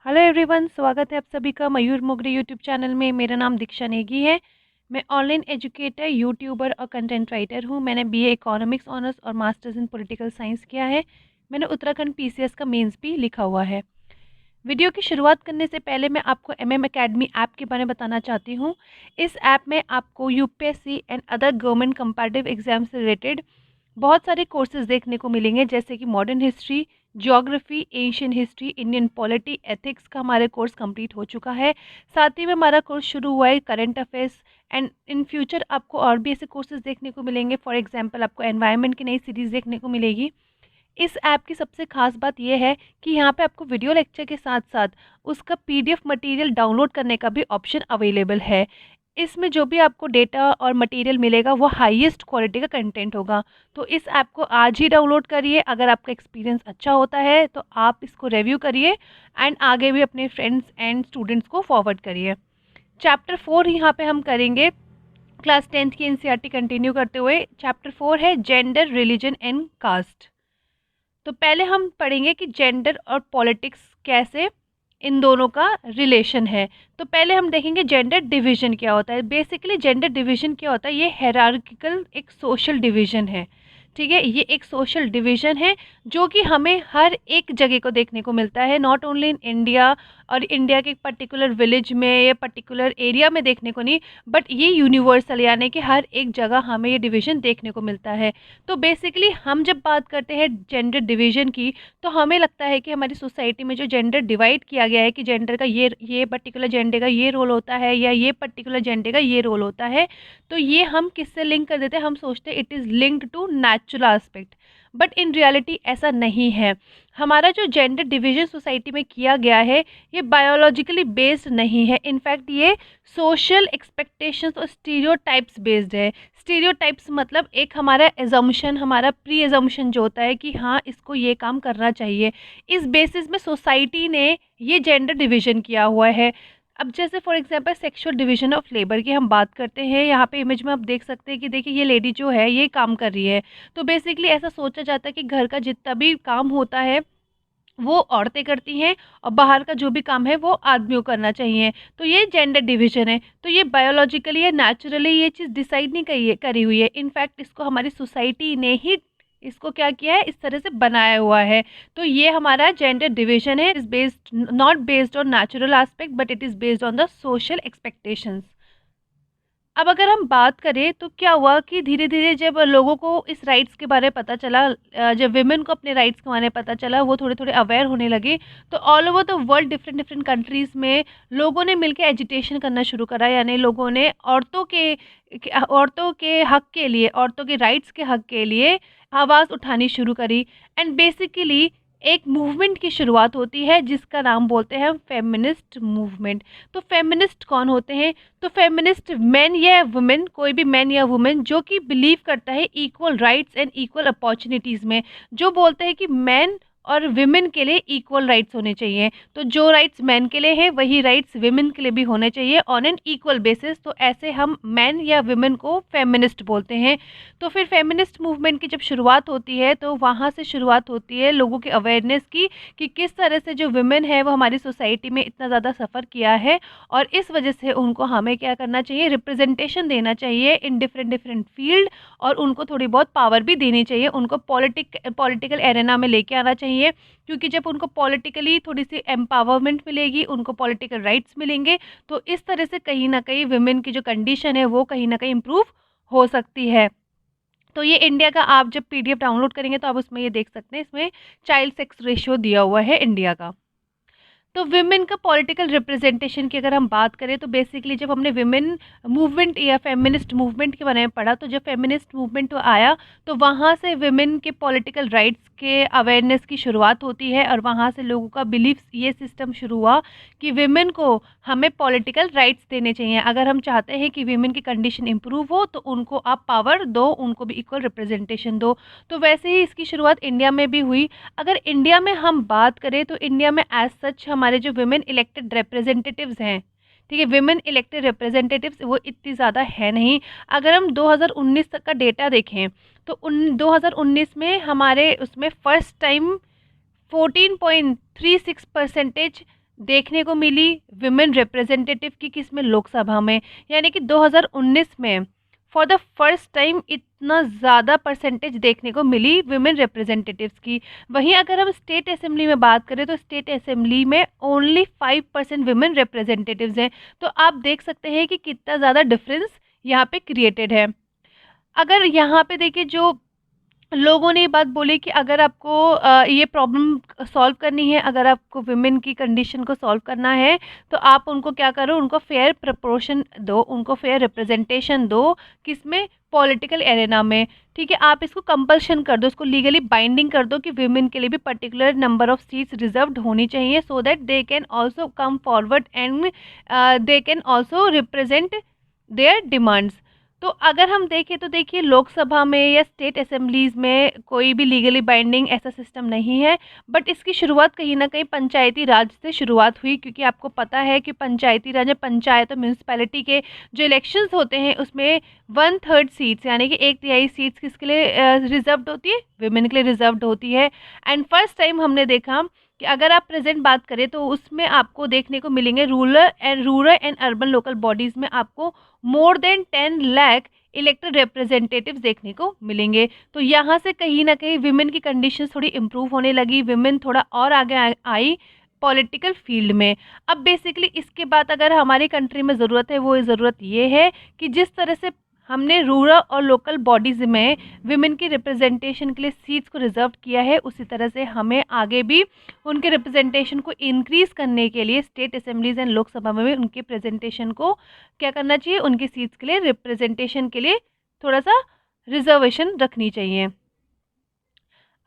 Hello everyone, स्वागत है आप सभी का मयूर मोगरे यूट्यूब चैनल में। मेरा नाम दीक्षा नेगी है। मैं ऑनलाइन एजुकेटर, यूट्यूबर और कंटेंट राइटर हूँ। मैंने बीए इकोनॉमिक्स ऑनर्स और मास्टर्स इन पॉलिटिकल साइंस किया है। मैंने उत्तराखंड पीसीएस का मेंस भी लिखा हुआ है। वीडियो की शुरुआत करने से पहले मैं आपको एमएम एकेडमी ऐप के बारे में बताना चाहती हूँ। इस ऐप में आपको UPSC and other government comparative exam से रिलेटेड बहुत सारे कोर्सेज देखने को मिलेंगे, जैसे कि modern history, geography, Asian history, Indian polity, ethics का हमारे कोर्स कंप्लीट हो चुका है। साथ ही में हमारा कोर्स शुरू हुआ है current affairs and in future आपको और भी ऐसे कोर्सेज देखने को मिलेंगे। फॉर एग्जांपल आपको एनवायरनमेंट की नई सीरीज़ देखने को मिलेगी। इस ऐप की सबसे खास बात यह है कि यहाँ पे आपको वीडियो लेक्चर के साथ साथ उसका पीडीएफ मटेरियल डाउनलोड करने का भी ऑप्शन अवेलेबल है। इसमें जो भी आपको डेटा और मटेरियल मिलेगा वो हाईएस्ट क्वालिटी का कंटेंट होगा। तो इस ऐप को आज ही डाउनलोड करिए। अगर आपका एक्सपीरियंस अच्छा होता है तो आप इसको रिव्यू करिए एंड आगे भी अपने फ्रेंड्स एंड स्टूडेंट्स को फॉरवर्ड करिए। चैप्टर 4 यहाँ पे हम करेंगे क्लास 10th की एनसीईआरटी कंटिन्यू करते हुए। चैप्टर 4 है जेंडर, रिलीजन एंड कास्ट। तो पहले हम पढ़ेंगे कि जेंडर और पॉलिटिक्स कैसे इन दोनों का रिलेशन है। तो पहले हम देखेंगे जेंडर डिवीजन क्या होता है। बेसिकली जेंडर डिवीजन क्या होता है, ये हायरार्किकल एक सोशल डिवीजन है। ठीक है, ये एक सोशल डिवीजन है जो कि हमें हर एक जगह को देखने को मिलता है, नॉट ओनली इन इंडिया और इंडिया के एक पर्टिकुलर विलेज में या पर्टिकुलर एरिया में देखने को नहीं, बट ये यूनिवर्सल यानी कि हर एक जगह हमें ये डिवीजन देखने को मिलता है। तो बेसिकली हम जब बात करते हैं जेंडर डिवीजन की, तो हमें लगता है कि हमारी सोसाइटी में जो जेंडर डिवाइड किया गया है कि जेंडर का ये पर्टिकुलर जेंडर का ये रोल होता है या ये पर्टिकुलर जेंडर का ये रोल होता है, तो ये हम किससे लिंक कर देते हैं, हम सोचते हैं it is linked to natural aspect. But in reality ऐसा नहीं है। हमारा जो जेंडर डिवीजन सोसाइटी में किया गया है ये बायोलॉजिकली बेस्ड नहीं है। इनफैक्ट ये सोशल एक्सपेक्टेशंस और स्टीरियोटाइप्स बेस्ड है। स्टीरियोटाइप्स मतलब एक हमारा एजम्पशन, हमारा प्री एजम्पशन जो होता है कि हाँ इसको ये काम करना चाहिए। इस बेसिस में सोसाइटी ने ये जेंडर डिवीजन किया हुआ है। अब जैसे for example sexual division of labour की हम बात करते हैं, यहाँ पे इमेज में आप देख सकते हैं कि देखिए ये लेडी जो है ये काम कर रही है। तो बेसिकली ऐसा सोचा जाता है कि घर का जितना भी काम होता है वो औरतें करती हैं और बाहर का जो भी काम है वो आदमियों को करना चाहिए। तो ये जेंडर डिवीजन है। तो ये बायोलॉजिकली या नेचुरली ये चीज़ डिसाइड नहीं करी हुई है। इनफैक्ट इसको हमारी सोसाइटी ने ही इसको क्या किया है, इस तरह से बनाया हुआ है। तो ये हमारा जेंडर डिवीजन है, is based not based on natural aspect but it is based on the social expectations. अब अगर हम बात करें तो क्या हुआ कि धीरे धीरे जब लोगों को इस राइट्स के बारे में पता चला, जब विमेन को अपने राइट्स के बारे में पता चला, वो थोड़े थोड़े अवेयर होने लगे। तो all over the world different different countries में लोगों ने मिलकर एजिटेशन करना शुरू करा, यानी लोगों ने औरतों के हक के लिए, औरतों के राइट्स के हक के लिए आवाज़ उठानी शुरू करी। एंड बेसिकली एक मूवमेंट की शुरुआत होती है जिसका नाम बोलते हैं फेमिनिस्ट मूवमेंट। तो फेमिनिस्ट कौन होते हैं? तो फेमिनिस्ट मैन या वुमेन, कोई भी मैन या वुमेन जो कि बिलीव करता है equal rights and equal opportunities में, जो बोलते हैं कि मैन और विमेन के लिए इक्वल राइट्स होने चाहिए। तो जो राइट्स मैन के लिए है वही राइट्स विमेन के लिए भी होने चाहिए ऑन एन इक्वल बेसिस। तो ऐसे हम मैन या विमेन को फेमिनिस्ट बोलते हैं। तो फिर फेमिनिस्ट मूवमेंट की जब शुरुआत होती है तो वहाँ से शुरुआत होती है लोगों के अवेयरनेस की कि किस तरह से जो विमेन है वो हमारी सोसाइटी में इतना ज़्यादा सफ़र किया है और इस वजह से उनको हमें क्या करना चाहिए, रिप्रेजेंटेशन देना चाहिए इन डिफरेंट डिफरेंट फील्ड, और उनको थोड़ी बहुत पावर भी देनी चाहिए, उनको पॉलिटिकल एरेना में लेके आना चाहिए। क्योंकि जब उनको पॉलिटिकली थोड़ी सी एम्पावरमेंट मिलेगी, उनको पॉलिटिकल राइट्स मिलेंगे, तो इस तरह से कहीं ना कहीं विमेन की जो कंडीशन है वो कहीं ना कहीं इम्प्रूव हो सकती है। तो ये इंडिया का आप जब पीडीएफ डाउनलोड करेंगे तो आप उसमें ये देख सकते हैं, इसमें चाइल्ड सेक्स रेशियो दिया हुआ है इंडिया का। तो विमेन का पॉलिटिकल रिप्रेजेंटेशन की अगर हम बात करें तो बेसिकली जब हमने विमेन मूवमेंट या फेमिनिस्ट मूवमेंट के बारे में पढ़ा, तो जब फेमिनिस्ट मूवमेंट आया तो वहाँ से विमेन के पॉलिटिकल राइट्स के अवेयरनेस की शुरुआत होती है और वहाँ से लोगों का बिलीफ ये सिस्टम शुरू हुआ कि विमेन को हमें पॉलिटिकल राइट्स देने चाहिए। अगर हम चाहते हैं कि विमेन की कंडीशन इंप्रूव हो तो उनको आप पावर दो, उनको भी इक्वल रिप्रेजेंटेशन दो। तो वैसे ही इसकी शुरुआत इंडिया में भी हुई। अगर इंडिया में हम बात करें तो इंडिया में एज सच हमारे जो विमेन इलेक्टेड रिप्रेजेंटेटिव्स हैं, ठीक है, विमेन इलेक्टेड रिप्रेजेंटेटिव्स वो इतनी ज़्यादा है नहीं। अगर हम 2019 तक का डेटा देखें तो 2019 में हमारे उसमें फ़र्स्ट टाइम 14.36% देखने को मिली विमेन रिप्रेजेंटेटिव की किसमें, लोकसभा में। यानी कि 2019 में फॉर द फर्स्ट टाइम इतना ज़्यादा परसेंटेज देखने को मिली विमेन रिप्रेजेंटेटिव्स की। वहीं अगर हम स्टेट असेंबली में बात करें तो स्टेट असेंबली में ओनली 5% विमेन रिप्रेजेंटेटिव्स हैं। तो आप देख सकते हैं कि कितना ज़्यादा डिफरेंस यहाँ पे क्रिएटेड है। अगर यहाँ पे देखिए जो लोगों ने ये बात बोली कि अगर आपको ये प्रॉब्लम सॉल्व करनी है, अगर आपको विमेन की कंडीशन को सॉल्व करना है, तो आप उनको क्या करो, उनको फेयर प्रपोर्शन दो, उनको फेयर रिप्रेजेंटेशन दो, किसमें, पॉलिटिकल एरेना में। ठीक है, आप इसको कंपल्शन कर दो, इसको लीगली बाइंडिंग कर दो कि विमेन के लिए भी particular number of seats reserved होनी चाहिए, so that they can also come forward and they can also represent there demands. तो अगर हम देखें तो देखिए लोकसभा में या स्टेट असेंबलीज़ में कोई भी लीगली बाइंडिंग ऐसा सिस्टम नहीं है, बट इसकी शुरुआत कहीं ना कहीं पंचायती राज से शुरुआत हुई, क्योंकि आपको पता है कि पंचायती राज में पंचायत और म्यूनसिपैलिटी के जो इलेक्शंस होते हैं उसमें 1/3 सीट्स यानी कि 1/3 सीट्स किसके लिए रिजर्व्ड होती है, विमेन के लिए रिजर्व्ड होती है। एंड फर्स्ट टाइम हमने देखा कि अगर आप प्रेजेंट बात करें तो उसमें आपको देखने को मिलेंगे rural and urban local bodies में आपको more than 10 lakh elected representatives देखने को मिलेंगे। तो यहाँ से कहीं ना कहीं विमेन की कंडीशन थोड़ी इम्प्रूव होने लगी, विमेन थोड़ा और आगे आई पॉलिटिकल फील्ड में। अब बेसिकली इसके बाद अगर हमारी कंट्री में ज़रूरत है, वो ज़रूरत ये है कि जिस तरह से हमने रूरल और लोकल बॉडीज़ में विमेन की रिप्रेजेंटेशन के लिए सीट्स को रिजर्व किया है, उसी तरह से हमें आगे भी उनके रिप्रेजेंटेशन को इंक्रीज़ करने के लिए स्टेट असेंबलीज एंड लोकसभा में भी उनके प्रेजेंटेशन को क्या करना चाहिए, उनकी सीट्स के लिए रिप्रेजेंटेशन के लिए थोड़ा सा रिजर्वेशन रखनी चाहिए।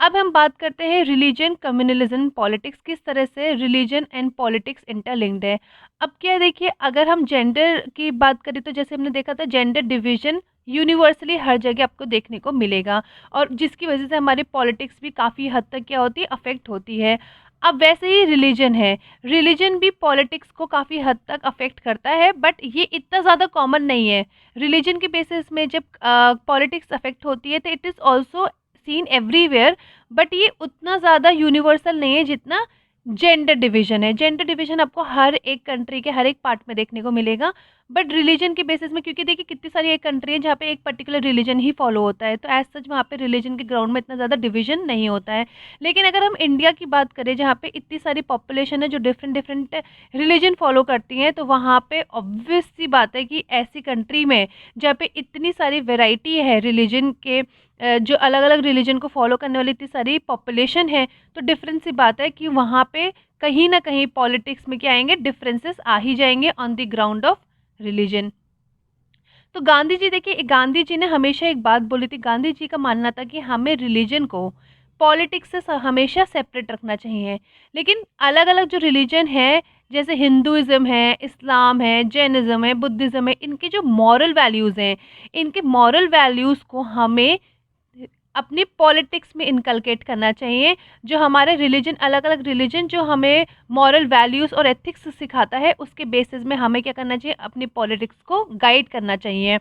अब हम बात करते हैं रिलीजन, कम्युनलिज्म, पॉलिटिक्स, किस तरह से रिलीजन एंड पॉलिटिक्स इंटरलिंक्ड है। अब क्या देखिए, अगर हम जेंडर की बात करें तो जैसे हमने देखा था जेंडर डिवीजन यूनिवर्सली हर जगह आपको देखने को मिलेगा, और जिसकी वजह से हमारी पॉलिटिक्स भी काफ़ी हद तक क्या होती है, अफेक्ट होती है। अब वैसे ही रिलीजन है, रिलीजन भी पॉलिटिक्स को काफ़ी हद तक अफेक्ट करता है, बट ये इतना ज़्यादा कॉमन नहीं है। रिलीजन के बेसिस में जब पॉलिटिक्स अफेक्ट होती है तो it is also seen everywhere, but ये उतना ज़्यादा यूनिवर्सल नहीं है जितना जेंडर डिवीजन है। जेंडर डिवीजन आपको हर एक कंट्री के हर एक पार्ट में देखने को मिलेगा, बट रिलीजन के बेसिस में, क्योंकि देखिए कितनी सारी एक कंट्री है जहाँ पे एक पर्टिकुलर रिलीजन ही फॉलो होता है, तो एज सच वहाँ पे रिलीजन के ग्राउंड में इतना ज़्यादा डिवीजन नहीं होता है। लेकिन अगर हम इंडिया की बात करें जहाँ पे इतनी सारी पॉपुलेशन है जो डिफरेंट डिफरेंट रिलीजन फॉलो करती हैं, तो वहाँ पे ऑब्वियस सी बात है कि ऐसी कंट्री में जहाँ पे इतनी सारी वेराइटी है रिलीजन के, जो अलग अलग रिलीजन को फॉलो करने वाली इतनी सारी पॉपुलेशन है, तो डिफरेंस सी बात है कि वहाँ पे कहीं ना कहीं पॉलिटिक्स में क्या आएंगे, डिफरेंसेस आ ही जाएंगे on the ground of religion. तो गांधी जी, देखिए गांधी जी ने हमेशा एक बात बोली थी, गांधी जी का मानना था कि हमें रिलीजन को पॉलिटिक्स से हमेशा सेपरेट रखना चाहिए। लेकिन अलग अलग जो रिलीजन है, जैसे हिंदुइज्म है, इस्लाम है, जैनिज़्म है, बुद्धिज़्म है, इनके जो मॉरल वैल्यूज़ हैं, इनके मॉरल वैल्यूज़ को हमें अपनी पॉलिटिक्स में इनकलकेट करना चाहिए। जो हमारे रिलीजन, अलग अलग रिलीजन जो हमें मॉरल वैल्यूज़ और एथिक्स सिखाता है, उसके बेसिस में हमें क्या करना चाहिए, अपनी पॉलिटिक्स को गाइड करना चाहिए।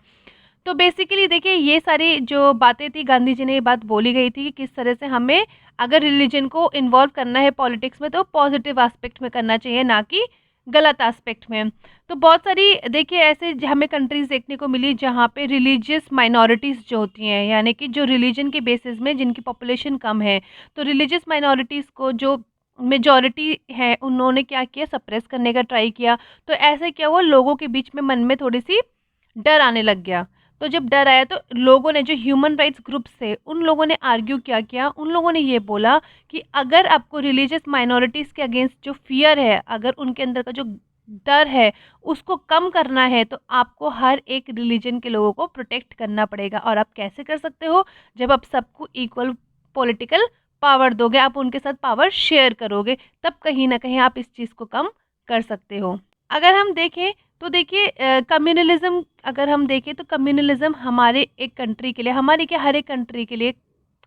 तो बेसिकली देखिए ये सारी जो बातें थी, गांधी जी ने ये बात बोली गई थी कि किस तरह से हमें अगर रिलीजन को इन्वॉल्व करना है पॉलिटिक्स में तो पॉजिटिव एस्पेक्ट में करना चाहिए, ना कि गलत एस्पेक्ट में। तो बहुत सारी देखिए ऐसे हमें कंट्रीज़ देखने को मिली जहाँ पे रिलीजियस माइनॉरिटीज़ जो होती हैं, यानी कि जो रिलीजन के बेसिस में जिनकी पॉपुलेशन कम है, तो रिलीजियस माइनॉरिटीज़ को जो मेजॉरिटी है उन्होंने क्या किया, सप्रेस करने का ट्राई किया। तो ऐसे क्या हुआ, लोगों के बीच में मन में थोड़ी सी डर आने लग गया। तो जब डर आया तो लोगों ने, जो ह्यूमन राइट्स ग्रुप्स थे, उन लोगों ने आर्ग्यू क्या किया, उन लोगों ने ये बोला कि अगर आपको रिलीजियस माइनॉरिटीज़ के अगेंस्ट जो फियर है, अगर उनके अंदर का जो डर है उसको कम करना है, तो आपको हर एक रिलीजन के लोगों को प्रोटेक्ट करना पड़ेगा। और आप कैसे कर सकते हो, जब आप सबको इक्वल पॉलिटिकल पावर दोगे, आप उनके साथ पावर शेयर करोगे, तब कहीं ना कहीं आप इस चीज़ को कम कर सकते हो। अगर हम देखें तो देखिए कम्युनलिज्म, अगर हम देखें तो कम्युनलिज्म हमारे एक कंट्री के लिए, हमारे क्या हर एक कंट्री के लिए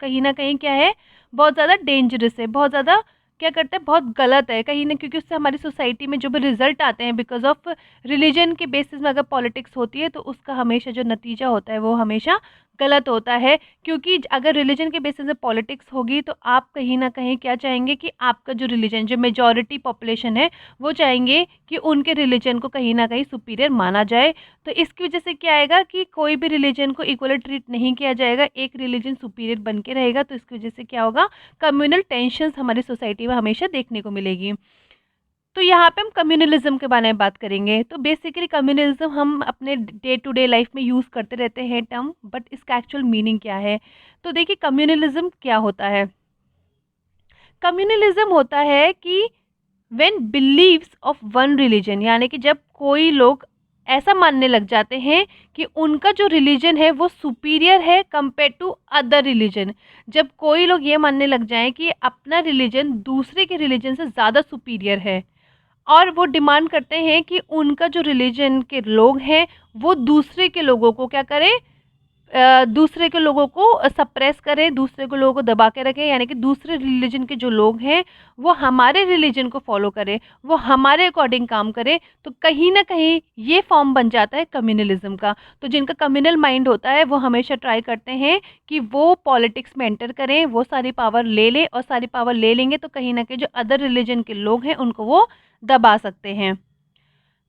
कहीं ना कहीं क्या है, बहुत ज़्यादा डेंजरस है, बहुत ज़्यादा क्या करता है, बहुत गलत है कहीं ना, क्योंकि उससे हमारी सोसाइटी में जो भी रिजल्ट आते हैं बिकॉज ऑफ रिलीजन के बेसिस में अगर पॉलिटिक्स होती है तो उसका हमेशा जो नतीजा होता है वो हमेशा गलत होता है, क्योंकि अगर रिलीजन के बेसिस पे पॉलिटिक्स होगी तो आप कहीं ना कहीं क्या चाहेंगे कि आपका जो रिलीजन, जो मेजॉरिटी पॉपुलेशन है, वो चाहेंगे कि उनके रिलीजन को कहीं ना कहीं सुपीरियर माना जाए। तो इसकी वजह से क्या आएगा कि कोई भी रिलीजन को इक्वल ट्रीट नहीं किया जाएगा, एक रिलीजन सुपीरियर बन के रहेगा। तो इसकी वजह से क्या होगा, कम्युनल टेंशन्स हमारी सोसाइटी में हमेशा देखने को मिलेगी। तो यहाँ पे हम कम्युनलिज्म के बारे में बात करेंगे। तो बेसिकली कम्युनलिज्म हम अपने डे टू डे लाइफ में यूज़ करते रहते हैं टर्म, बट इसका एक्चुअल मीनिंग क्या है। तो देखिए कम्युनलिज्म क्या होता है। कम्युनलिज्म होता है कि when believes of one religion, यानी कि जब कोई लोग ऐसा मानने लग जाते हैं कि उनका जो रिलीजन है वो सुपीरियर है कंपेयर टू अदर रिलीजन। जब कोई लोग ये मानने लग जाएं कि अपना रिलीजन दूसरे के रिलीजन से ज़्यादा सुपीरियर है, और वो डिमांड करते हैं कि उनका जो रिलीजन के लोग हैं वो दूसरे के लोगों को क्या करें, दूसरे के लोगों को सप्रेस करें, दूसरे के लोगों को दबा के रखें, यानी कि दूसरे रिलीजन के जो लोग हैं वो हमारे रिलीजन को फॉलो करें, वो हमारे अकॉर्डिंग काम करें। तो कहीं ना कहीं ये फॉर्म बन जाता है कम्युनलिज्म का। तो जिनका कम्युनल माइंड होता है वो हमेशा ट्राई करते हैं कि वो पॉलिटिक्स में एंटर करें, वो सारी पावर ले लें, और सारी पावर ले लेंगे तो कहीं ना कहीं जो अदर रिलीजन के लोग हैं उनको वो दबा सकते हैं।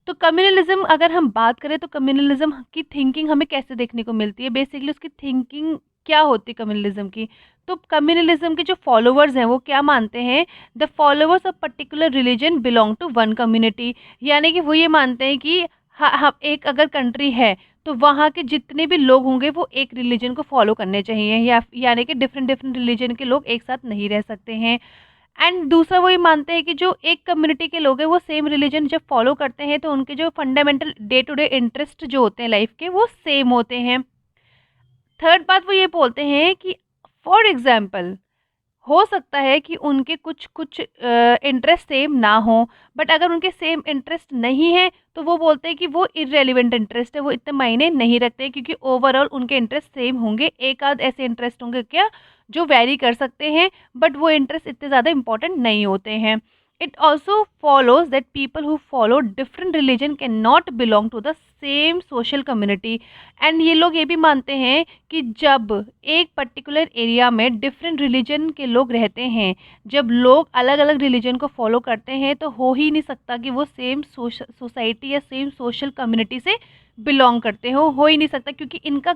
तो कम्युनलिज्म अगर हम बात करें तो कम्युनलिज्म की थिंकिंग हमें कैसे देखने को मिलती है, बेसिकली उसकी थिंकिंग क्या होती है कम्युनलिज्म की। तो कम्युनलिज्म के जो फॉलोवर्स हैं वो क्या मानते हैं, the followers of particular religion belong to one community. यानी कि वो ये मानते हैं कि हम एक अगर कंट्री है तो वहाँ के जितने भी लोग होंगे वो एक रिलीजन को फॉलो करने चाहिए, या यानी कि डिफरेंट डिफरेंट रिलीजन के लोग एक साथ नहीं रह सकते हैं। एंड दूसरा वो ये मानते हैं कि जो एक कम्युनिटी के लोग हैं वो सेम रिलीजन जब फॉलो करते हैं तो उनके जो fundamental day to day interest जो होते हैं लाइफ के वो सेम होते हैं। थर्ड बात वो ये बोलते हैं कि फॉर एग्जाम्पल हो सकता है कि उनके कुछ कुछ इंटरेस्ट सेम ना हो, बट अगर उनके सेम इंटरेस्ट नहीं है तो वो बोलते हैं कि वो इररेलिवेंट इंटरेस्ट है, वो इतने मायने नहीं रखते, क्योंकि ओवरऑल उनके इंटरेस्ट सेम होंगे। एक आध ऐसे इंटरेस्ट होंगे क्या जो वैरी कर सकते हैं, बट वो इंटरेस्ट इतने ज़्यादा इंपॉर्टेंट नहीं होते हैं। It also follows that people who follow different religion can not belong to the same social community. And ये लोग ये भी मानते हैं कि जब एक पर्टिकुलर एरिया में डिफरेंट रिलीजन के लोग रहते हैं, जब लोग अलग अलग रिलीजन को फॉलो करते हैं तो हो ही नहीं सकता कि वो सेम सोसाइटी या सेम सोशल कम्युनिटी से बिलोंग करते हो ही नहीं सकता, क्योंकि इनका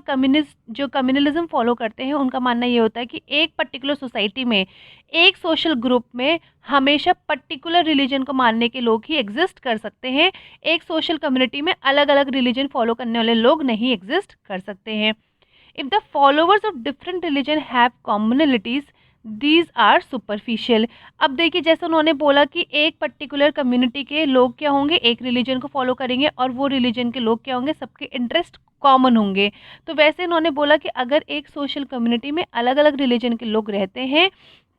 जो कम्युनलिज्म फॉलो करते हैं उनका मानना ये होता है कि एक पर्टिकुलर सोसाइटी में, एक सोशल ग्रुप में हमेशा पर्टिकुलर रिलीजन को मानने के लोग ही एग्जिस्ट कर सकते हैं। एक सोशल कम्युनिटी में अलग अलग रिलीजन फॉलो करने वाले लोग नहीं एग्जिस्ट कर सकते हैं। If the followers of different religion have commonalities these are superficial. अब देखिए जैसे उन्होंने बोला कि एक पर्टिकुलर कम्युनिटी के लोग क्या होंगे, एक रिलीजन को फॉलो करेंगे, और वो रिलीजन के लोग क्या होंगे, सबके इंटरेस्ट कॉमन होंगे। तो वैसे उन्होंने बोला कि अगर एक सोशल कम्युनिटी में अलग अलग रिलीजन के लोग रहते हैं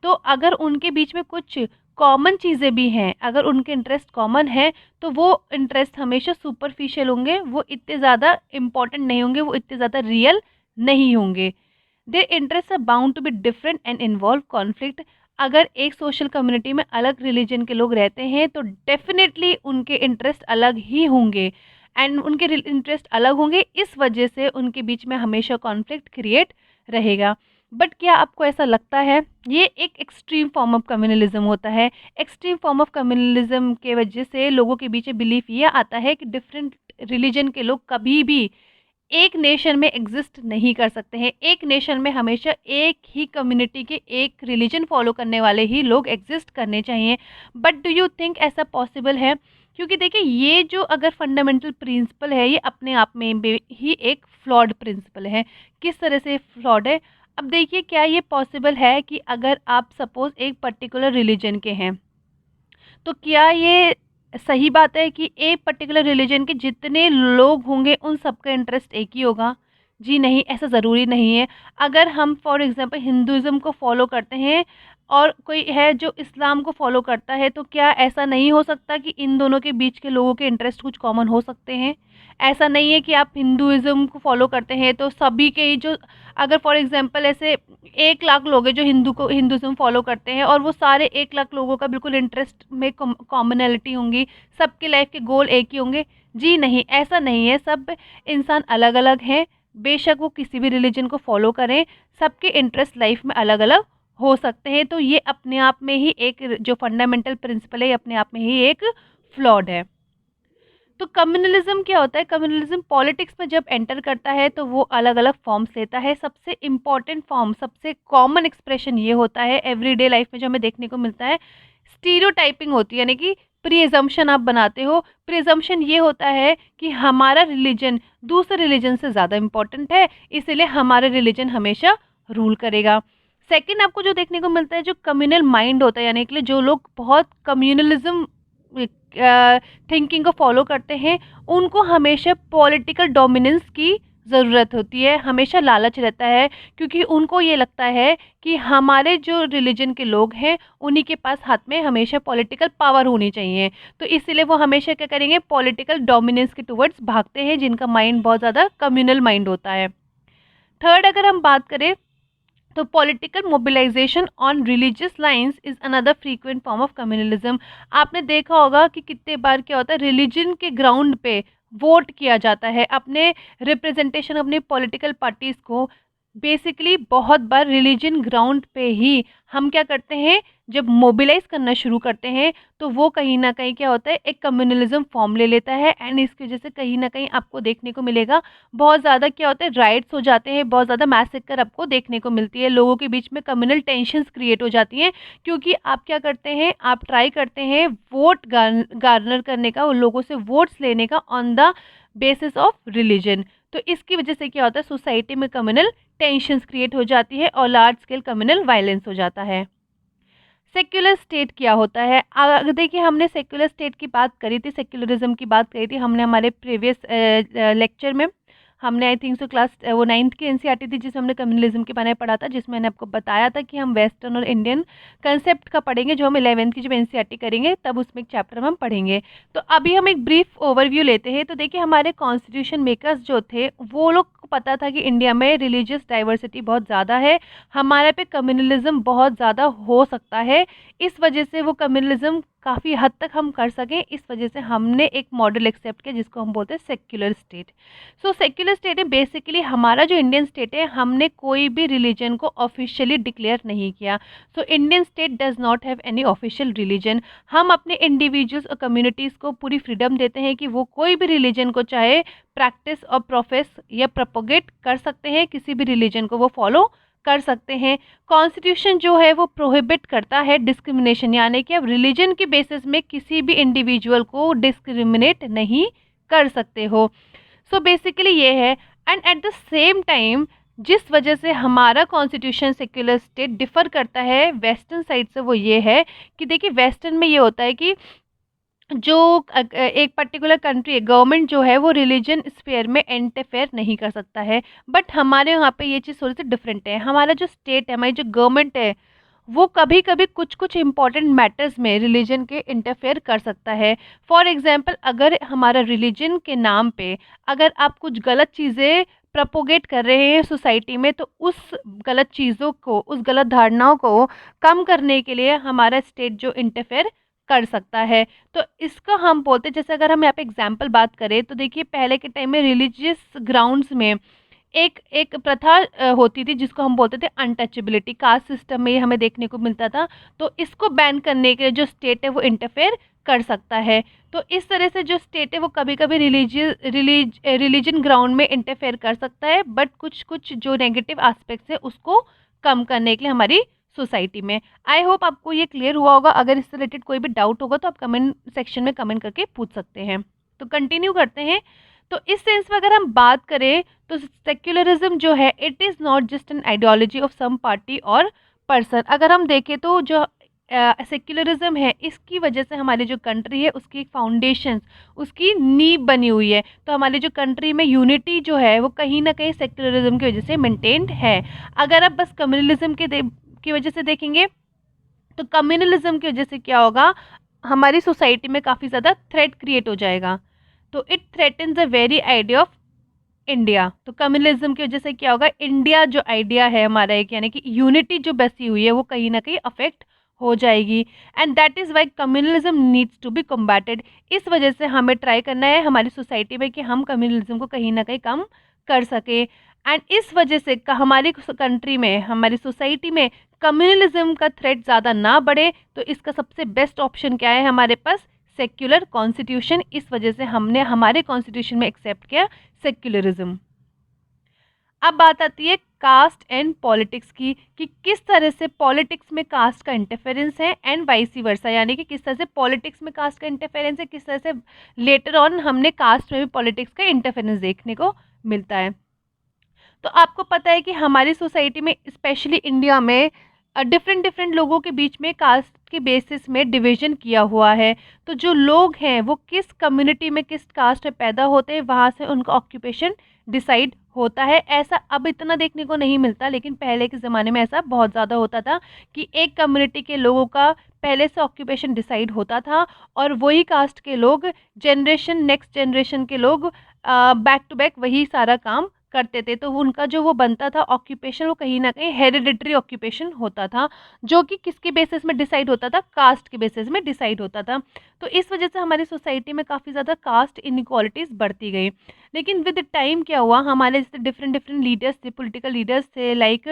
तो अगर उनके बीच में कुछ कॉमन चीज़ें भी हैं, अगर उनके इंटरेस्ट कॉमन है तो वो इंटरेस्ट हमेशा सुपरफिशियल होंगे, वो इतने ज़्यादा इम्पॉर्टेंट नहीं होंगे, वो इतने ज़्यादा रियल नहीं होंगे। Their interest are bound to be different and involve conflict. अगर एक सोशल कम्युनिटी में अलग रिलीजन के लोग रहते हैं तो डेफिनेटली उनके इंटरेस्ट अलग ही होंगे, एंड उनके इंटरेस्ट अलग होंगे, इस वजह से उनके बीच में हमेशा कॉन्फ्लिक्ट क्रिएट रहेगा। बट क्या आपको ऐसा लगता है, ये एक एक्सट्रीम फॉर्म ऑफ कम्युनलिज्म होता है। एक्सट्रीम फॉर्म ऑफ कम्युनलिज्म के वजह से लोगों के बीच में बिलीफ ये आता है कि डिफरेंट रिलीजन के लोग कभी भी एक नेशन में एग्जिस्ट नहीं कर सकते हैं। एक नेशन में हमेशा एक ही कम्युनिटी के, एक रिलीजन फॉलो करने वाले ही लोग एग्जिस्ट करने चाहिए। बट डू यू थिंक ऐसा पॉसिबल है? क्योंकि देखिए ये जो अगर फंडामेंटल प्रिंसिपल है ये अपने आप में भी ही एक फ्लॉड प्रिंसिपल है। किस तरह से फ्लॉड है? अब देखिए क्या ये पॉसिबल है कि अगर आप सपोज़ एक पर्टिकुलर रिलीजन के हैं तो क्या ये सही बात है कि एक पर्टिकुलर रिलीजन के जितने लोग होंगे उन सबका इंटरेस्ट एक ही होगा? जी नहीं, ऐसा ज़रूरी नहीं है। अगर हम फॉर एग्ज़ाम्पल हिंदुज़्म को फॉलो करते हैं और कोई है जो इस्लाम को फॉलो करता है, तो क्या ऐसा नहीं हो सकता कि इन दोनों के बीच के लोगों के इंटरेस्ट कुछ कॉमन हो सकते हैं? ऐसा नहीं है कि आप हिंदुइज़्म को फॉलो करते हैं तो सभी के ही जो, अगर फॉर एग्ज़ाम्पल ऐसे 1 लाख लोग हैं जो हिंदुइज़्म फॉलो करते हैं और वो सारे 1 लाख लोगों का बिल्कुल इंटरेस्ट में कॉमनैलिटी होंगी, सबके लाइफ के गोल एक ही होंगे। जी नहीं, ऐसा नहीं है, सब इंसान अलग अलग हैं, बेशक वो किसी भी रिलीजन को फॉलो करें, सबके इंटरेस्ट लाइफ में अलग अलग हो सकते हैं। तो ये अपने आप में ही एक जो फंडामेंटल प्रिंसिपल है, ये अपने आप में ही एक फ्लॉड है। तो कम्युनलिज्म क्या होता है? कम्युनलिज्म पॉलिटिक्स में जब एंटर करता है तो वो अलग अलग फॉर्म्स लेता है। सबसे इम्पॉर्टेंट फॉर्म, सबसे कॉमन एक्सप्रेशन ये होता है एवरीडे लाइफ में जो हमें देखने को मिलता है, स्टीरियोटाइपिंग होती है, यानी कि प्रिजम्पशन आप बनाते हो। प्रिजम्पशन ये होता है कि हमारा रिलीजन दूसरे रिलीजन से ज़्यादा इम्पोर्टेंट है, इसलिए हमारा रिलीजन हमेशा रूल करेगा। सेकंड, आपको जो देखने को मिलता है जो कम्युनल माइंड होता है, यानी कि जो लोग बहुत कम्युनलिज्म थिंकिंग को फॉलो करते हैं, उनको हमेशा पॉलिटिकल डोमिनेंस की ज़रूरत होती है, हमेशा लालच रहता है, क्योंकि उनको ये लगता है कि हमारे जो रिलीजन के लोग हैं उन्हीं के पास हाथ में हमेशा पॉलिटिकल पावर होनी चाहिए। तो इसीलिए वो हमेशा क्या करेंगे, पॉलिटिकल डोमिनेंस के टुवर्ड्स भागते हैं, जिनका माइंड बहुत ज़्यादा कम्युनल माइंड होता है। थर्ड, अगर हम बात करें तो political mobilization on religious lines is another frequent form of communalism. आपने देखा होगा कि कितने बार क्या होता है, रिलीजन के ग्राउंड पे वोट किया जाता है, अपने रिप्रेजेंटेशन अपनी पॉलिटिकल पार्टीज को बेसिकली बहुत बार रिलीजन ग्राउंड पे ही हम क्या करते हैं, जब मोबिलाइज करना शुरू करते हैं तो वो कहीं ना कहीं क्या होता है, एक कम्युनलिज्म फॉर्म ले लेता है। एंड इसकी वजह से कहीं ना कहीं आपको देखने को मिलेगा बहुत ज़्यादा क्या होता है, राइट्स हो जाते हैं, बहुत ज़्यादा मैसेकर आपको देखने को मिलती है, लोगों के बीच में कम्युनल टेंशन्स क्रिएट हो जाती हैं, क्योंकि आप क्या करते हैं, आप ट्राई करते हैं वोट गार्नर करने का, उन लोगों से वोट्स लेने का on the basis of religion. तो इसकी वजह से क्या होता है, सोसाइटी में कम्युनल टेंशन्स क्रिएट हो जाती है और लार्ज स्केल कम्युनल वायलेंस हो जाता है। सेक्युलर स्टेट क्या होता है? अगर देखिए, हमने सेक्युलर स्टेट की बात करी थी, सेक्युलरिज्म की बात करी थी हमने हमारे प्रीवियस लेक्चर में। हमने आई थिंक सो क्लास वो 9th की एनसीईआरटी थी जिसमें हमने कम्युनलिज्म के बारे में पढ़ा था, जिसमें मैंने आपको बताया था कि हम वेस्टर्न और इंडियन कंसेप्ट का पढ़ेंगे, जो हम 11th की जब एनसीईआरटी करेंगे तब उसमें एक चैप्टर में हम पढ़ेंगे। तो अभी हम एक ब्रीफ ओवरव्यू लेते हैं। तो देखिए, हमारे कॉन्स्टिट्यूशन मेकर्स जो थे वो लोग को पता था कि इंडिया में रिलीजियस डाइवर्सिटी बहुत ज़्यादा है, हमारे पे कम्युनलिज्म बहुत ज़्यादा हो सकता है, इस वजह से वो कम्युनलिज्म काफ़ी हद तक हम कर सकें, इस वजह से हमने एक मॉडल एक्सेप्ट किया जिसको हम बोलते हैं सेक्युलर स्टेट। सो सेक्युलर स्टेट में बेसिकली हमारा जो इंडियन स्टेट है, हमने कोई भी रिलीजन को ऑफिशियली डिक्लेयर नहीं किया। So Indian state does not have any official religion. हम अपने इंडिविजुअल्स और कम्युनिटीज़ को पूरी फ्रीडम देते हैं कि वो कोई भी रिलीजन को चाहे प्रैक्टिस और प्रोफेस या प्रोपोगेट कर सकते हैं, किसी भी रिलीजन को वो फॉलो कर सकते हैं। कॉन्स्टिट्यूशन जो है वो प्रोहिबिट करता है डिस्क्रिमिनेशन, यानी कि अब रिलीजन के बेसिस में किसी भी इंडिविजुअल को डिस्क्रिमिनेट नहीं कर सकते हो। सो बेसिकली ये है। And at the same time जिस वजह से हमारा कॉन्स्टिट्यूशन सेक्युलर स्टेट डिफ़र करता है वेस्टर्न साइड से, वो ये है कि देखिए, वेस्टर्न में ये होता है कि जो एक पर्टिकुलर कंट्री है, गवर्नमेंट जो है वो रिलीजन स्फेयर में इंटरफेयर नहीं कर सकता है। बट हमारे यहाँ पे ये चीज़ थोड़ी सी डिफरेंट है। हमारा जो स्टेट है, हमारी जो गवर्नमेंट है, वो कभी कभी कुछ कुछ इंपॉर्टेंट मैटर्स में रिलीजन के इंटरफेयर कर सकता है। फॉर एग्जांपल, अगर हमारा रिलीजन के नाम पे अगर आप कुछ गलत चीज़ें प्रपोगेट कर रहे हैं सोसाइटी में, तो उस गलत चीज़ों को, उस गलत धारणाओं को कम करने के लिए हमारा स्टेट जो इंटरफेयर कर सकता है। तो इसका हम बोलते हैं, जैसे अगर हम यहाँ पे एग्जाम्पल बात करें तो देखिए, पहले के टाइम में रिलीजियस ग्राउंड्स में एक एक प्रथा होती थी जिसको हम बोलते थे अनटचेबिलिटी। कास्ट सिस्टम में ये हमें देखने को मिलता था। तो इसको बैन करने के लिए जो स्टेट है वो इंटरफेयर कर सकता है। तो इस तरह से जो स्टेट है वो कभी कभी रिलीजन ग्राउंड में इंटरफेयर कर सकता है, बट कुछ कुछ जो नेगेटिव एस्पेक्ट्स है उसको कम करने के लिए हमारी सोसाइटी में। आई होप आपको ये क्लियर हुआ होगा। अगर इससे रिलेटेड कोई भी डाउट होगा तो आप कमेंट सेक्शन में कमेंट करके पूछ सकते हैं। तो कंटिन्यू करते हैं। तो इस सेंस में अगर हम बात करें तो सेक्युलरिज्म जो है, it is not just an ideology of some party और पर्सन। अगर हम देखें तो जो सेक्युलरिज्म है, इसकी वजह से हमारी जो कंट्री है उसकी एक उसकी नींव बनी हुई है। तो हमारी जो कंट्री में यूनिटी जो है वो कहीं ना कहीं सेक्युलरिज्म की वजह से मेंटेन्ड है। अगर आप बस कम्युनलिज्म की वजह से देखेंगे तो कम्युनलिज्म की वजह से क्या होगा, हमारी सोसाइटी में काफ़ी ज़्यादा थ्रेट क्रिएट हो जाएगा। तो it threaten the very idea of India. तो कम्युनलिज्म की वजह से क्या होगा, इंडिया जो आइडिया है हमारा एक, यानी कि यूनिटी जो बसी हुई है, वो कहीं ना कहीं अफेक्ट हो जाएगी। And that is why communalism needs to be combated. इस वजह से हमें ट्राई करना है हमारी सोसाइटी में कि हम कम्युनलिज्म को कहीं ना कहीं कम कर सके। एंड इस वजह से हमारी कंट्री में, हमारी सोसाइटी में कम्युनलिज्म का थ्रेट ज़्यादा ना बढ़े, तो इसका सबसे बेस्ट ऑप्शन क्या है हमारे पास? Secular constitution. इस वजह से हमने हमारे कॉन्स्टिट्यूशन में एक्सेप्ट किया सेक्युलरिज्म। अब बात आती है कास्ट एंड पॉलिटिक्स की, कि किस तरह से पॉलिटिक्स में कास्ट का इंटरफेरेंस है एंड वाइसी वर्सा, यानी कि किस तरह से पॉलिटिक्स में कास्ट का इंटरफेरेंस है, किस तरह से लेटर ऑन हमने कास्ट में भी पॉलिटिक्स का इंटरफेरेंस देखने को मिलता है। तो आपको पता है कि हमारी सोसाइटी में, स्पेशली इंडिया में, डिफरेंट डिफरेंट लोगों के बीच में कास्ट के बेसिस में डिवीजन किया हुआ है। तो जो लोग हैं वो किस कम्युनिटी में, किस कास्ट में पैदा होते हैं, वहाँ से उनका ऑक्यूपेशन डिसाइड होता है। ऐसा अब इतना देखने को नहीं मिलता, लेकिन पहले के ज़माने में ऐसा बहुत ज़्यादा होता था कि एक कम्युनिटी के लोगों का पहले से ऑक्यूपेशन डिसाइड होता था, और वही कास्ट के लोग, जनरेशन नेक्स्ट जनरेशन के लोग बैक टू बैक वही सारा काम करते थे। तो उनका जो वो बनता था ऑक्यूपेशन, वो कहीं ना कहीं हेरिडिटरी ऑक्यूपेशन होता था, जो कि किसके बेसिस में डिसाइड होता था? कास्ट के बेसिस में डिसाइड होता था। तो इस वजह से हमारी सोसाइटी में काफ़ी ज़्यादा कास्ट इनइक्वालिटीज़ बढ़ती गई। लेकिन विद टाइम क्या हुआ, हमारे जैसे डिफरेंट डिफरेंट लीडर्स थे, पॉलिटिकल लीडर्स थे, लाइक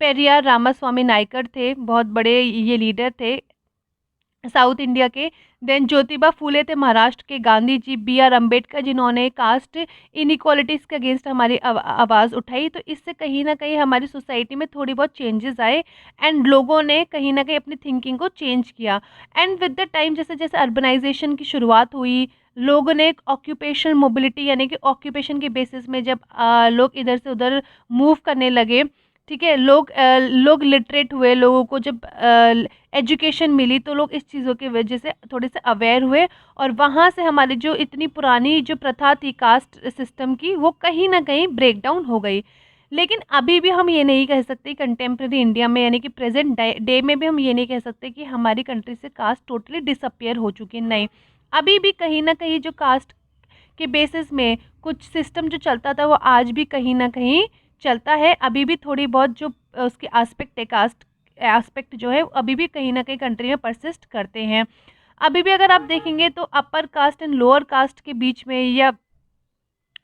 पेरियार रामास्वामी नायकर थे, बहुत बड़े ये लीडर थे साउथ इंडिया के। देन ज्योतिबा फूले थे महाराष्ट्र के, गांधी जी, बी आर अम्बेडकर, जिन्होंने कास्ट इनइक्वालिटीज़ के अगेंस्ट हमारी आवाज़ उठाई। तो इससे कहीं ना कहीं हमारी सोसाइटी में थोड़ी बहुत चेंजेस आए, एंड लोगों ने कहीं ना कहीं अपनी थिंकिंग को चेंज किया। एंड विद द टाइम, जैसे जैसे अर्बनाइजेशन की शुरुआत हुई, लोगों ने ऑक्यूपेशनल मोबिलिटी, यानी कि ऑक्यूपेशन के बेसिस में जब लोग इधर से उधर मूव करने लगे, ठीक है, लोग लिटरेट हुए, लोगों को जब एजुकेशन मिली, तो लोग इस चीज़ों की वजह से थोड़े से अवेयर हुए, और वहाँ से हमारी जो इतनी पुरानी जो प्रथा थी कास्ट सिस्टम की, वो कहीं ना कहीं ब्रेक डाउन हो गई। लेकिन अभी भी हम ये नहीं कह सकते कंटेम्प्रेरी इंडिया में, यानी कि प्रेजेंट डे में भी हम ये नहीं कह सकते कि हमारी कंट्री से कास्ट टोटली डिसअपियर हो चुकी है। नहीं, अभी भी कहीं ना कहीं जो कास्ट के बेसिस में कुछ सिस्टम जो चलता था, वो आज भी कहीं ना कहीं चलता है। अभी भी थोड़ी बहुत जो उसकी एस्पेक्ट है, कास्ट एस्पेक्ट जो है, अभी भी कहीं ना कहीं कंट्री में परसिस्ट करते हैं। अभी भी अगर आप देखेंगे तो upper caste and lower caste के बीच में या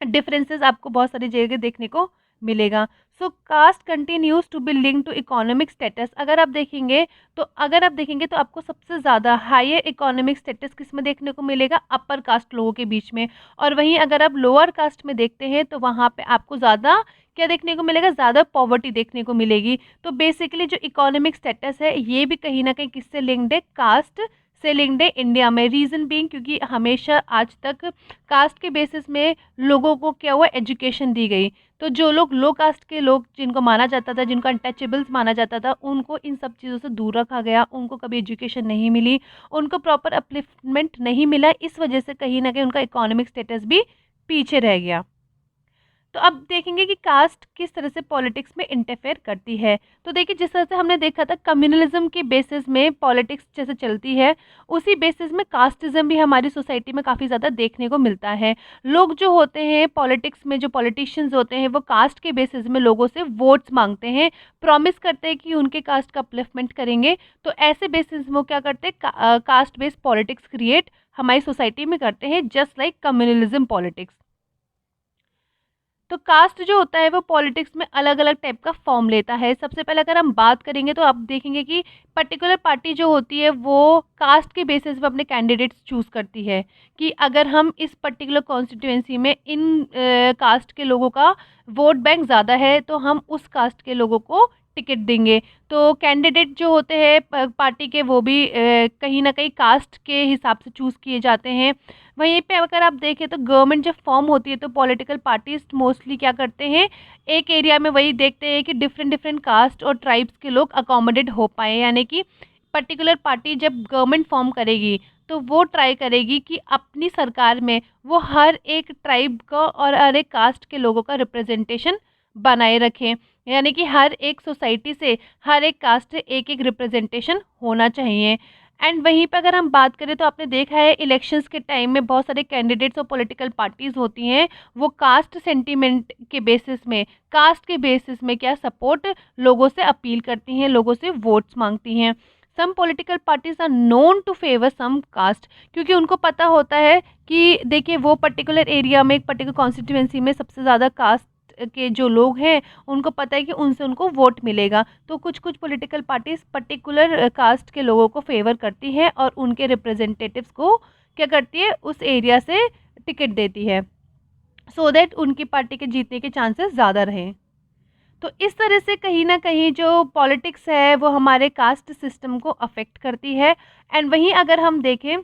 डिफरेंसेस आपको बहुत सारी जगह देखने को मिलेगा। So caste continues to be link to economic status. अगर आप देखेंगे तो आपको सबसे ज़्यादा हायर इकोनॉमिक स्टेटस किस में देखने को मिलेगा? अपर कास्ट लोगों के बीच में। और वहीं अगर आप लोअर कास्ट में देखते हैं तो वहाँ पे आपको ज़्यादा क्या देखने को मिलेगा? ज़्यादा पॉवर्टी देखने को मिलेगी। तो बेसिकली जो इकोनॉमिक स्टेटस है, ये भी कहीं ना कहीं किससे लिंक्ड है? कास्ट से लिंक्ड है इंडिया में। रीज़न बीइंग, क्योंकि हमेशा आज तक कास्ट के बेसिस में लोगों को क्या हुआ? एजुकेशन दी गई। तो जो लोग लो कास्ट के लोग, जिनको माना जाता था, जिनको अनटचेबल्स माना जाता था, उनको इन सब चीज़ों से दूर रखा गया, उनको कभी एजुकेशन नहीं मिली, उनको प्रॉपर अपलिफ्टमेंट नहीं मिला। इस वजह से कहीं ना कहीं उनका इकोनॉमिक स्टेटस भी पीछे रह गया। तो अब देखेंगे कि कास्ट किस तरह से पॉलिटिक्स में इंटरफेयर करती है। तो देखिए, जिस तरह से हमने देखा था कम्युनलिज्म के बेसिस में पॉलिटिक्स जैसे चलती है, उसी बेसिस में कास्टिज्म भी हमारी सोसाइटी में काफ़ी ज़्यादा देखने को मिलता है। लोग जो होते हैं पॉलिटिक्स में, जो पॉलिटिशियंस होते हैं, वो कास्ट के बेसिस में लोगों से वोट्स मांगते हैं, प्रॉमिस करते हैं कि उनके कास्ट का अपलिफ्टमेंट करेंगे। तो ऐसे बेसिस वो क्या करते हैं? कास्ट बेस्ड पॉलिटिक्स क्रिएट हमारी सोसाइटी में करते हैं, जस्ट लाइक कम्युनलिज्म पॉलिटिक्स। तो कास्ट जो होता है वो पॉलिटिक्स में अलग अलग टाइप का फॉर्म लेता है। सबसे पहले अगर हम बात करेंगे तो आप देखेंगे कि पर्टिकुलर पार्टी जो होती है वो कास्ट के बेसिस पे अपने कैंडिडेट्स चूज़ करती है, कि अगर हम इस पर्टिकुलर कॉन्स्टिट्यूएंसी में इन कास्ट के लोगों का वोट बैंक ज़्यादा है, तो हम उस कास्ट के लोगों को टिकट देंगे। तो कैंडिडेट जो होते हैं पार्टी के, वो भी कहीं ना कहीं कास्ट के हिसाब से चूज़ किए जाते हैं। वहीं पे अगर आप देखें तो गवर्नमेंट जब फॉर्म होती है तो पॉलिटिकल पार्टीज मोस्टली क्या करते हैं? एक एरिया में वही देखते हैं कि डिफरेंट डिफरेंट कास्ट और ट्राइब्स के लोग अकोमोडेट हो पाए, यानी कि पर्टिकुलर पार्टी जब गवर्नमेंट फॉर्म करेगी तो वो ट्राई करेगी कि अपनी सरकार में वो हर एक ट्राइब का और हर एक कास्ट के लोगों का रिप्रेजेंटेशन बनाए रखें, यानी कि हर एक सोसाइटी से, हर एक कास्ट से एक एक रिप्रेजेंटेशन होना चाहिए। एंड वहीं पर अगर हम बात करें तो आपने देखा है इलेक्शंस के टाइम में बहुत सारे कैंडिडेट्स और पॉलिटिकल पार्टीज होती हैं, वो कास्ट सेंटीमेंट के बेसिस में, कास्ट के बेसिस में क्या सपोर्ट लोगों से अपील करती हैं, लोगों से वोट्स मांगती हैं। Some political parties are known to favour some caste, क्योंकि उनको पता होता है कि देखिए वो पर्टिकुलर एरिया में, एक पर्टिकुलर कॉन्स्टिट्यूएंसी में सबसे ज़्यादा कास्ट कास्ट के जो लोग हैं उनको पता है कि उनसे उनको वोट मिलेगा, तो कुछ कुछ पॉलिटिकल पार्टीज पर्टिकुलर कास्ट के लोगों को फेवर करती है और उनके रिप्रेजेंटेटिव्स को क्या करती है, उस एरिया से टिकट देती है, सो दैट उनकी पार्टी के जीतने के चांसेस ज़्यादा रहें। तो इस तरह से कहीं न कहीं जो पॉलिटिक्स है वो हमारे कास्ट सिस्टम को अफ़ेक्ट करती है। एंड वहीं अगर हम देखें,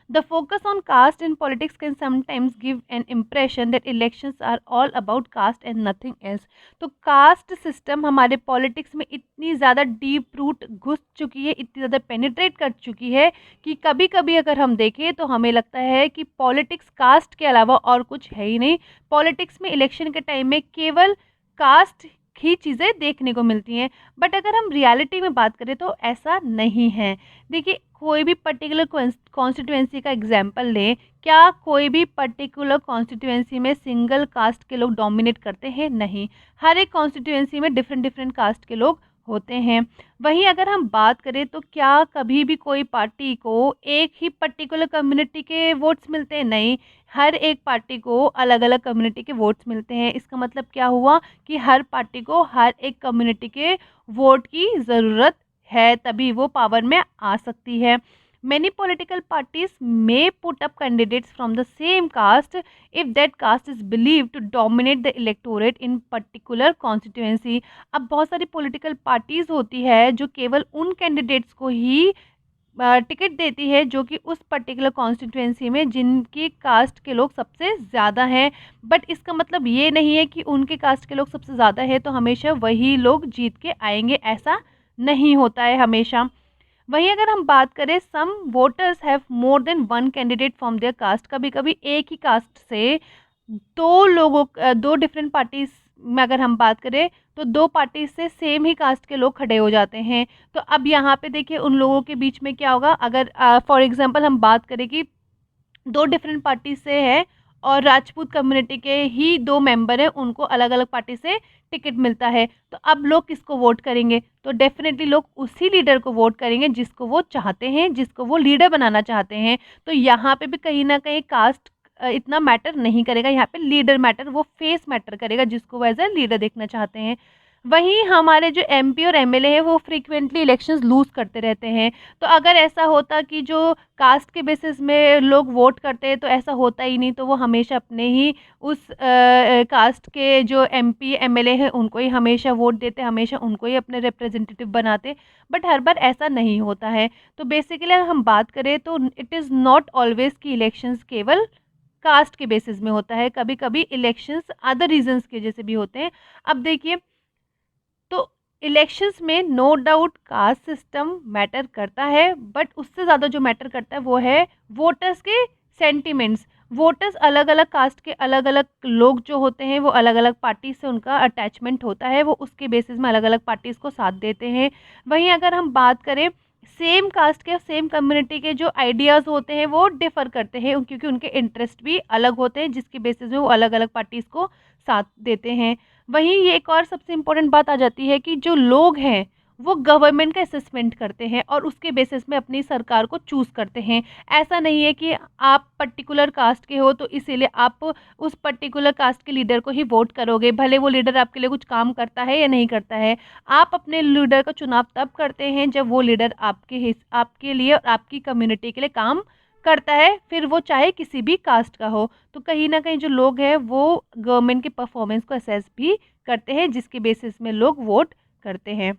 the focus on caste in politics can sometimes give an impression that elections are all about caste and nothing else. तो कास्ट सिस्टम हमारे पॉलिटिक्स में इतनी ज़्यादा डीप रूट घुस चुकी है, इतनी ज़्यादा पेनिट्रेट कर चुकी है कि कभी कभी अगर हम देखें तो हमें लगता है कि पॉलिटिक्स कास्ट के अलावा और कुछ है ही नहीं। पॉलिटिक्स में इलेक्शन के टाइम में केवल कास्ट ही चीज़ें देखने को मिलती हैं, बट अगर हम रियलिटी में बात करें तो ऐसा नहीं है। देखिए, कोई भी पर्टिकुलर कॉन्स्टिट्यूएंसी का एग्जांपल लें, क्या कोई भी पर्टिकुलर कॉन्स्टिट्यूएंसी में सिंगल कास्ट के लोग डोमिनेट करते हैं? नहीं, हर एक कॉन्स्टिट्यूएंसी में डिफरेंट डिफरेंट कास्ट के लोग होते हैं। वहीं अगर हम बात करें तो क्या कभी भी कोई पार्टी को एक ही पर्टिकुलर कम्युनिटी के वोट्स मिलते हैं? नहीं, हर एक पार्टी को अलग अलग कम्युनिटी के वोट्स मिलते हैं। इसका मतलब क्या हुआ कि हर पार्टी को हर एक कम्युनिटी के वोट की ज़रूरत है, तभी वो पावर में आ सकती है। Many political parties may put up candidates from the same caste if that caste is believed to dominate the electorate in particular constituency। अब बहुत सारी पॉलिटिकल पार्टीज होती है जो केवल उन कैंडिडेट्स को ही टिकट देती है जो कि उस पर्टिकुलर कॉन्स्टिट्यूएंसी में जिनकी कास्ट के लोग सबसे ज़्यादा हैं। बट इसका मतलब ये नहीं है कि उनके कास्ट के लोग सबसे ज़्यादा है तो हमेशा वही लोग जीत के आएंगे, ऐसा नहीं होता है हमेशा। वहीं अगर हम बात करें, some voters have more than one candidate from their caste. कभी कभी एक ही कास्ट से दो डिफरेंट पार्टीज में अगर हम बात करें तो दो पार्टीज से सेम ही कास्ट के लोग खड़े हो जाते हैं। तो अब यहाँ पे देखिए उन लोगों के बीच में क्या होगा, अगर फॉर एग्जांपल हम बात करें कि दो डिफरेंट पार्टी से है और राजपूत कम्युनिटी के ही दो मेंबर हैं, उनको अलग अलग पार्टी से टिकट मिलता है, तो अब लोग किसको वोट करेंगे? तो डेफिनेटली लोग उसी लीडर को वोट करेंगे जिसको वो चाहते हैं, जिसको वो लीडर बनाना चाहते हैं। तो यहाँ पे भी कहीं ना कहीं कास्ट इतना मैटर नहीं करेगा, यहाँ पे लीडर मैटर, वो फेस मैटर करेगा जिसको वो एज ए लीडर देखना चाहते हैं। वहीं हमारे जो एमपी और एमएलए हैं वो फ्रीक्वेंटली इलेक्शंस लूज़ करते रहते हैं। तो अगर ऐसा होता कि जो कास्ट के बेसिस में लोग वोट करते हैं तो ऐसा होता ही नहीं, तो वो हमेशा अपने ही उस कास्ट के जो एमपी एमएलए हैं उनको ही हमेशा वोट देते, हमेशा उनको ही अपने रिप्रेजेंटेटिव बनाते। बट हर बार ऐसा नहीं होता है। तो बेसिकली अगर हम बात करें तो इट इज़ नॉट ऑलवेज़ कि इलेक्शंस केवल कास्ट के बेसिस में होता है, कभी कभी इलेक्शंस अदर रीजंस की वजह से भी होते हैं। अब देखिए, तो इलेक्शंस में no doubt caste system matter करता है, बट उससे ज़्यादा जो मैटर करता है वो है वोटर्स के सेंटिमेंट्स। वोटर्स अलग अलग कास्ट के अलग अलग लोग जो होते हैं वो अलग अलग पार्टी से उनका अटैचमेंट होता है, वो उसके बेसिस में अलग अलग पार्टीज़ को साथ देते हैं। वहीं अगर हम बात करें, सेम कास्ट के सेम कम्युनिटी के जो आइडियाज़ होते हैं वो डिफ़र करते हैं क्योंकि उनके इंटरेस्ट भी अलग होते हैं, जिसके बेसिस में वो अलग अलग पार्टीज़ को साथ देते हैं। वहीं ये एक और सबसे इम्पोर्टेंट बात आ जाती है कि जो लोग हैं वो गवर्नमेंट का असेसमेंट करते हैं और उसके बेसिस में अपनी सरकार को चूज़ करते हैं। ऐसा नहीं है कि आप पर्टिकुलर कास्ट के हो तो इसीलिए आप उस पर्टिकुलर कास्ट के लीडर को ही वोट करोगे, भले वो लीडर आपके लिए कुछ काम करता है या नहीं करता है। आप अपने लीडर का चुनाव तब करते हैं जब वो लीडर आपके लिए और आपकी कम्युनिटी के लिए काम करता है, फिर वो चाहे किसी भी कास्ट का हो। तो कहीं ना कहीं जो लोग हैं वो गवर्नमेंट के परफॉर्मेंस को असेस भी करते हैं, जिसके बेसिस में लोग वोट करते हैं।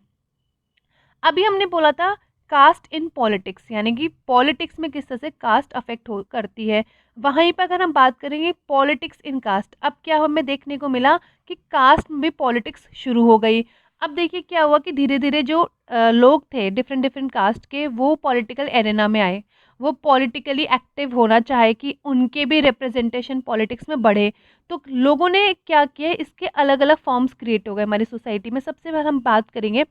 अभी हमने बोला था कास्ट इन पॉलिटिक्स, यानी कि पॉलिटिक्स में किस तरह से कास्ट अफेक्ट हो करती है। वहीं पर अगर हम बात करेंगे पॉलिटिक्स इन कास्ट, अब क्या हमें देखने को मिला कि कास्ट में भी पॉलिटिक्स शुरू हो गई। अब देखिए क्या हुआ कि धीरे धीरे जो लोग थे डिफरेंट डिफरेंट कास्ट के वो पॉलिटिकल एरेना में आए, वो पॉलिटिकली एक्टिव होना चाहे कि उनके भी रिप्रेजेंटेशन पॉलिटिक्स में बढ़े। तो लोगों ने क्या किया, इसके अलग अलग फॉर्म्स क्रिएट हो गए हमारी सोसाइटी में। सबसे पहले हम बात करेंगे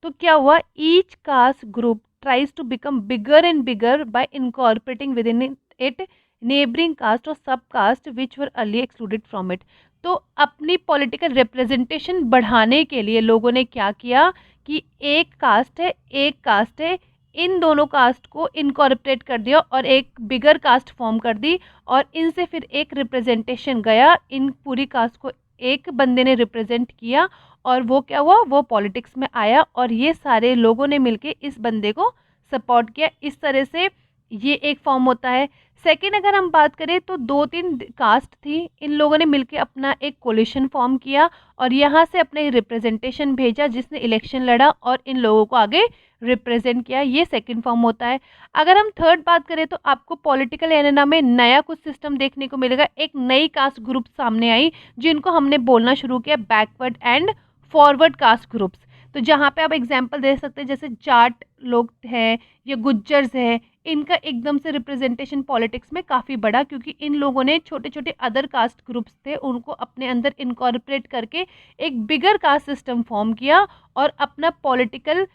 तो क्या हुआ, each caste group tries to become bigger and bigger by incorporating with in it neighbouring caste और sub caste which were earlier excluded from it. तो अपनी पॉलिटिकल रिप्रेजेंटेशन बढ़ाने के लिए लोगों ने क्या किया कि एक कास्ट है, इन दोनों कास्ट को इनकॉर्पोरेट कर दिया और एक बिगर कास्ट फॉर्म कर दी और इनसे फिर एक रिप्रेजेंटेशन गया इन पूरी कास्ट को एक बंदे ने रिप्रेजेंट किया और वो क्या हुआ, वो पॉलिटिक्स में आया और ये सारे लोगों ने मिलके इस बंदे को सपोर्ट किया। इस तरह से ये एक फॉर्म होता है। सेकंड अगर हम बात करें तो 2-3 कास्ट थी, इन लोगों ने मिलके अपना एक कोलिशन फॉर्म किया और यहाँ से अपने रिप्रेजेंटेशन भेजा जिसने इलेक्शन लड़ा और इन लोगों को आगे रिप्रेजेंट किया। ये सेकंड फॉर्म होता है। अगर हम थर्ड बात करें तो आपको पॉलिटिकल एरेना में नया कुछ सिस्टम देखने को मिलेगा। एक नई कास्ट ग्रुप सामने आई जिनको हमने बोलना शुरू किया backward and forward caste groups. तो जहाँ पे आप एग्जाम्पल दे सकते हैं जैसे जाट लोग हैं या गुज्जर्स हैं, इनका एकदम से रिप्रेजेंटेशन पॉलिटिक्स में काफ़ी बढ़ा क्योंकि इन लोगों ने छोटे छोटे अदर कास्ट ग्रुप्स थे उनको अपने अंदर इनकॉर्पोरेट करके एक बिगर कास्ट सिस्टम फॉर्म किया और अपना पॉलिटिकल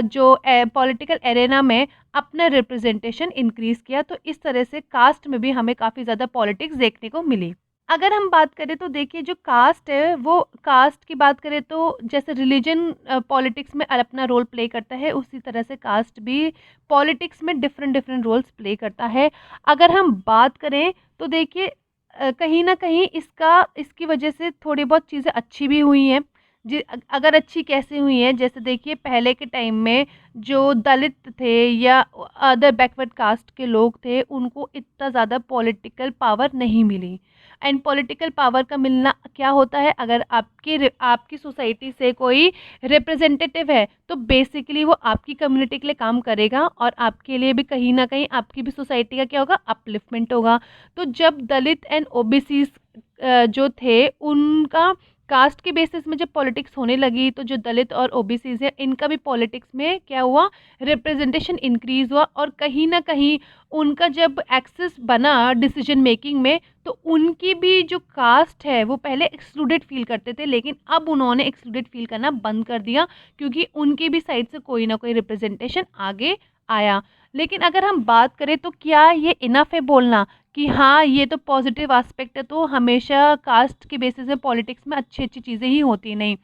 जो पॉलिटिकल एरेना में अपना रिप्रेजेंटेशन इंक्रीज़ किया। तो इस तरह से कास्ट में भी हमें काफ़ी ज़्यादा पॉलिटिक्स देखने को मिली। अगर हम बात करें तो देखिए जो कास्ट है वो कास्ट की बात करें तो जैसे रिलीजन पॉलिटिक्स में अपना रोल प्ले करता है उसी तरह से कास्ट भी पॉलिटिक्स में डिफरेंट डिफरेंट रोल्स प्ले करता है। अगर हम बात करें तो देखिए कहीं ना कहीं इसकी वजह से थोड़ी बहुत चीज़ें अच्छी भी हुई हैं। अगर अच्छी कैसे हुई हैं, जैसे देखिए पहले के टाइम में जो दलित थे या अदर बैकवर्ड कास्ट के लोग थे उनको इतना ज़्यादा पॉलिटिकल पावर नहीं मिली। एंड पॉलिटिकल पावर का मिलना क्या होता है, अगर आपकी सोसाइटी से कोई रिप्रेजेंटेटिव है तो बेसिकली वो आपकी कम्युनिटी के लिए काम करेगा और आपके लिए भी कहीं ना कहीं आपकी भी सोसाइटी का क्या होगा, अपलिफ्टमेंट होगा। तो जब दलित एंड ओबीसी जो थे उनका कास्ट के बेसिस में जब पॉलिटिक्स होने लगी तो जो दलित और ओबीसीज है इनका भी पॉलिटिक्स में क्या हुआ, रिप्रेजेंटेशन इंक्रीज हुआ और कहीं ना कहीं उनका जब एक्सेस बना डिसीजन मेकिंग में तो उनकी भी जो कास्ट है वो पहले एक्सक्लूडेड फील करते थे लेकिन अब उन्होंने एक्सक्लूडेड फील करना बंद कर दिया क्योंकि उनकी भी साइड से कोई ना कोई रिप्रेजेंटेशन आगे आया। लेकिन अगर हम बात करें तो क्या ये इनफ है बोलना कि हाँ ये तो पॉजिटिव एस्पेक्ट है तो हमेशा कास्ट के बेसिस में पॉलिटिक्स में अच्छी अच्छी चीज़ें ही होती नहीं।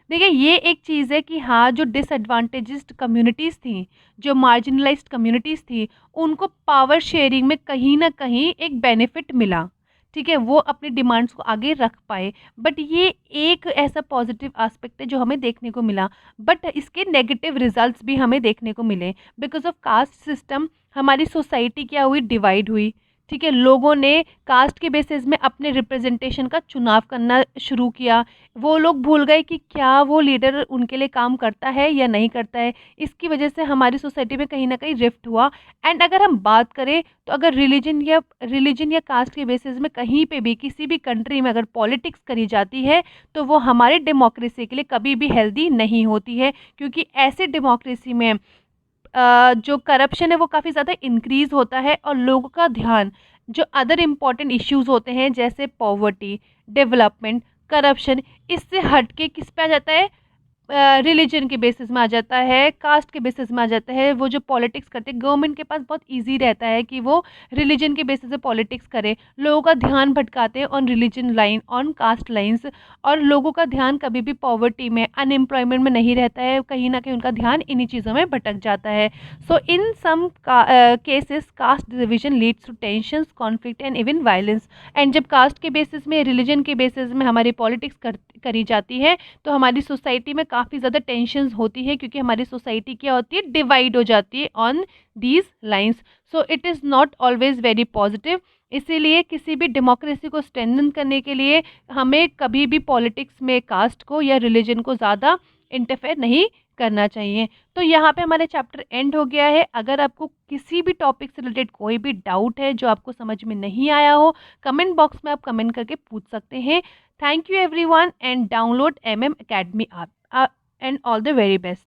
देखिए ये एक चीज़ है कि हाँ जो डिसएडवांटेज्ड कम्युनिटीज़ थी, जो मार्जिनलाइज्ड कम्युनिटीज़ थी, उनको पावर शेयरिंग में कहीं ना कहीं एक बेनिफिट मिला। ठीक है, वो अपनी डिमांड्स को आगे रख पाए। बट ये एक ऐसा पॉजिटिव एस्पेक्ट है जो हमें देखने को मिला। बट इसके नेगेटिव रिजल्ट्स भी हमें देखने को मिले। बिकॉज ऑफ कास्ट सिस्टम हमारी सोसाइटी क्या हुई, डिवाइड हुई। ठीक है, लोगों ने कास्ट के बेसिस में अपने रिप्रेजेंटेशन का चुनाव करना शुरू किया। वो लोग भूल गए कि क्या वो लीडर उनके लिए काम करता है या नहीं करता है। इसकी वजह से हमारी सोसाइटी में कहीं ना कहीं रिफ्ट हुआ। एंड अगर हम बात करें तो अगर रिलीजन या कास्ट के बेसिस में कहीं पे भी किसी भी कंट्री में अगर पॉलिटिक्स करी जाती है तो वो हमारे डेमोक्रेसी के लिए कभी भी हेल्दी नहीं होती है क्योंकि ऐसे डेमोक्रेसी में जो करप्शन है वो काफ़ी ज़्यादा इंक्रीज़ होता है और लोगों का ध्यान जो अदर इम्पॉर्टेंट इश्यूज होते हैं जैसे पॉवर्टी, डेवलपमेंट, करप्शन, इससे हट के किस पे आ जाता है, रिलीजन के बेसिस में आ जाता है, कास्ट के बेसिस में आ जाता है। वो जो पॉलिटिक्स करते हैं गवर्नमेंट के पास बहुत इजी रहता है कि वो रिलीजन के बेसिस पे पॉलिटिक्स करे, लोगों का ध्यान भटकाते हैं on religion line, on caste lines, और लोगों का ध्यान कभी भी पॉवर्टी में, अनएम्प्लॉयमेंट में नहीं रहता है। कहीं ना कहीं उनका ध्यान इन्हीं चीज़ों में भटक जाता है। So in some cases caste division leads to tension, conflict and even violence. And जब कास्ट के बेसिस में, रिलीजन के बेसिस में हमारी पॉलिटिक्स करी जाती है तो हमारी सोसाइटी में काफ़ी ज़्यादा टेंशन्स होती है क्योंकि हमारी सोसाइटी क्या होती है, डिवाइड हो जाती है on these lines. So it is not always very positive. इसीलिए किसी भी डेमोक्रेसी को स्ट्रेंथन करने के लिए हमें कभी भी पॉलिटिक्स में कास्ट को या रिलीजन को ज़्यादा इंटरफेयर नहीं करना चाहिए। तो यहाँ पे हमारे चैप्टर एंड हो गया है। अगर आपको किसी भी टॉपिक से रिलेटेड कोई भी डाउट है जो आपको समझ में नहीं आया हो, कमेंट बॉक्स में आप कमेंट करके पूछ सकते हैं। Thank you everyone and download MM Academy app and all the very best.